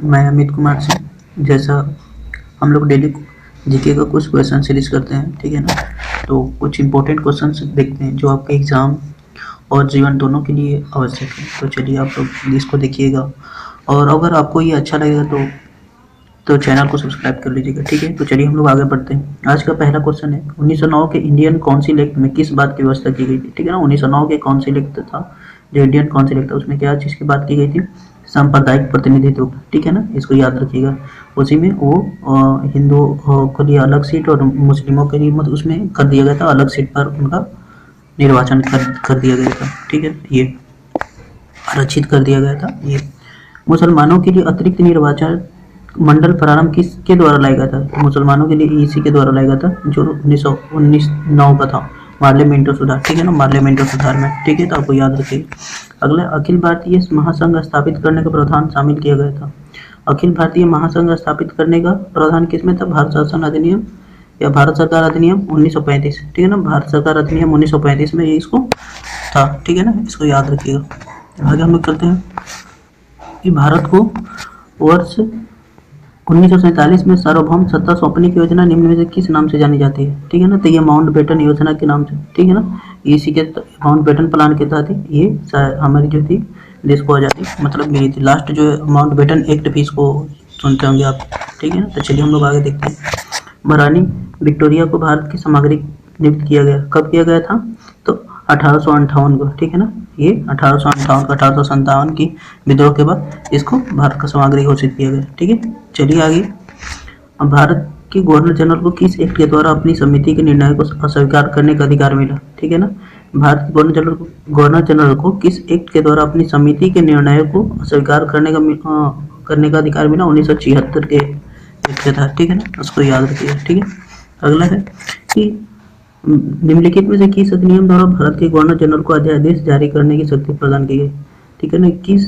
मैं अमित कुमार सिंह। जैसा हम लोग डेली जीके का कुछ क्वेश्चन सीरीज करते हैं, ठीक है ना। तो कुछ इंपॉर्टेंट क्वेश्चन देखते हैं जो आपके एग्ज़ाम और जीवन दोनों के लिए आवश्यक है। तो चलिए आप लोग इसको देखिएगा, और अगर आपको ये अच्छा लगेगा तो चैनल को सब्सक्राइब कर लीजिएगा, ठीक है। तो चलिए हम लोग आगे बढ़ते हैं। आज का पहला क्वेश्चन है, 1909 के इंडियन काउंसिल एक्ट में किस बात की व्यवस्था की गई थी, ठीक है ना। 1909 के काउंसिल एक्ट था, जो इंडियन काउंसिल एक्ट था, उसमें क्या चीज़ की बात की गई थी, सांप्रदायिक प्रतिनिधित्व, ठीक है ना। इसको याद रखिएगा। उसी में वो हिंदुओं के लिए अलग सीट और मुस्लिमों के लिए मतलब उसमें कर दिया गया था, अलग सीट पर उनका निर्वाचन कर दिया गया था, ठीक है। ये आरक्षित कर दिया गया था। ये मुसलमानों के लिए अतिरिक्त निर्वाचन मंडल प्रारंभ किसके द्वारा लाया गया था। मुसलमानों के लिए इसी के द्वारा लाया गया था, जो 1919 का था, पार्लियामेंटो सुधार, ठीक है ना, पार्लियामेंटो सुधार में, ठीक है। तो आपको याद रखिएगा। अगला, अखिल भारतीय महासंघ स्थापित करने का प्रावधान शामिल किया गया था। अखिल भारतीय महासंघ स्थापित करने का प्रावधान किसमें था, भारत शासन अधिनियम या भारत सरकार अधिनियम 1935, ठीक है ना। भारत सरकार अधिनियम 1935 में ये इसको था, ठीक है ना, इसको याद रखिएगा। आगे हम लोग चलते हैं कि भारत को वर्ष 1947 में सार्वभौम सत्ता सौंपने की योजना निम्न में से किस नाम से जानी जाती है, ठीक है ना। तो ये माउंटबेटन योजना के नाम से, ठीक है ना, इसी के माउंटबेटन प्लान के तहत ये हमारी जो थी देश को आज़ादी मतलब मिली थी। लास्ट जो माउंटबेटन एक्ट भी इसको सुनते होंगे आप, ठीक है ना। तो चलिए हम लोग आगे देखते हैं। महारानी विक्टोरिया को भारत की सामग्री नियुक्त किया गया, कब किया गया था, तो 1858 को, ठीक है ना। ये 1857 की विद्रोह के बाद इसको भारत का सामग्री घोषित किया गया, ठीक है। चलिए आगे। अब भारत के गवर्नर जनरल को किस एक्ट के द्वारा अपनी समिति के निर्णय को अस्वीकार करने का अधिकार मिला, ठीक है ना। भारत के गवर्नर जनरल को किस एक्ट के द्वारा अपनी समिति के निर्णय को अस्वीकार करने का अधिकार मिला, 1976 के एक्ट के तहत, ठीक है ना। उसको याद रखिएगा, ठीक है। अगला है कि निम्नलिखित में से किस अधिनियम द्वारा भारत के गवर्नर जनरल को अध्यादेश जारी करने की शक्ति प्रदान की गई, ठीक है ना। किस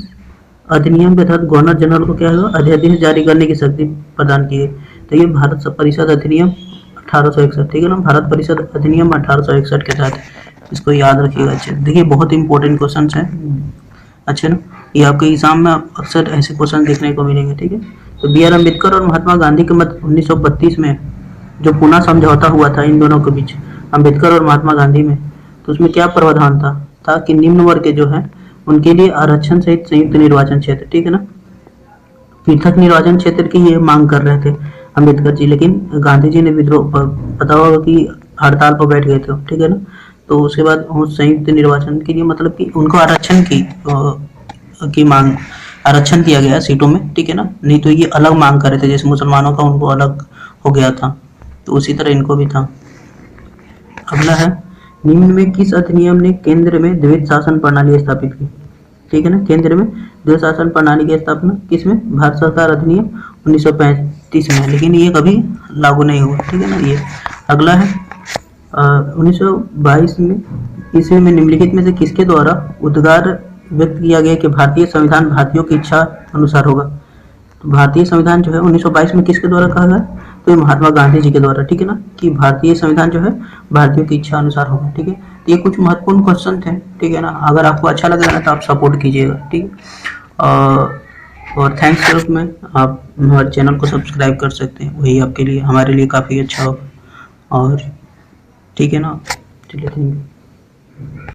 अधिनियम के तहत गवर्नर जनरल को क्या हुआ, अध्यादेश जारी करने की शक्ति प्रदान की गई। तो ये भारत परिषद अधिनियम 1861, ठीक है ना, भारत परिषद अधिनियम 1861 के तहत, इसको याद रखिएगा। अच्छे देखिए, बहुत इंपॉर्टेंट क्वेश्चन है, अच्छे ना। ये आपके एग्जाम में अक्सर ऐसे क्वेश्चन देखने को मिलेंगे, ठीक है। तो बी आर अम्बेडकर और महात्मा गांधी के मध्य 1932 में जो पुणे समझौता हुआ था इन दोनों के बीच, अम्बेडकर और महात्मा गांधी में, तो उसमें क्या प्रावधान था कि निम्न वर्ग के जो है उनके लिए आरक्षण सहित संयुक्त निर्वाचन क्षेत्र, ठीक है ना। पृथक निर्वाचन क्षेत्र की ये मांग कर रहे थे अम्बेडकर जी, लेकिन गांधी जी ने विद्रोह, पता होगा कि हड़ताल पर बैठ गए थे, ठीक है ना। तो उसके बाद संयुक्त निर्वाचन के लिए मतलब कि उनको आरक्षण की मांग, आरक्षण दिया गया सीटों में, ठीक है ना। नहीं तो ये अलग मांग कर रहे थे, जैसे मुसलमानों का उनको अलग हो गया था, तो उसी तरह इनको भी था। अगला है, निम्न में किस अधिनियम ने केंद्र में द्वैध शासन प्रणाली स्थापित की, ठीक है ना। केंद्र में द्वैध शासन प्रणाली की स्थापना किसमें, भारत सरकार अधिनियम 1935 में, लेकिन ये कभी लागू नहीं हुआ, ठीक है ना। ये अगला है 1922 में ईस्वी में निम्नलिखित में से किसके द्वारा उद्गार व्यक्त किया गया कि भारतीय संविधान भारतीयों की इच्छा अनुसार होगा। तो भारतीय संविधान जो है 1922 में किसके द्वारा कहा गया, तो ये महात्मा गांधी जी के द्वारा, ठीक है ना, कि भारतीय संविधान जो है भारतीयों की इच्छा अनुसार होगा, ठीक है। तो ये कुछ महत्वपूर्ण क्वेश्चन थे, ठीक है ना। अगर आपको अच्छा लग रहा है तो आप सपोर्ट कीजिएगा, ठीक है। और थैंक्स के रूप में आप हमारे चैनल को सब्सक्राइब कर सकते हैं, वही आपके लिए हमारे लिए काफ़ी अच्छा होगा, और ठीक है ना। चलिए, थैंक यू।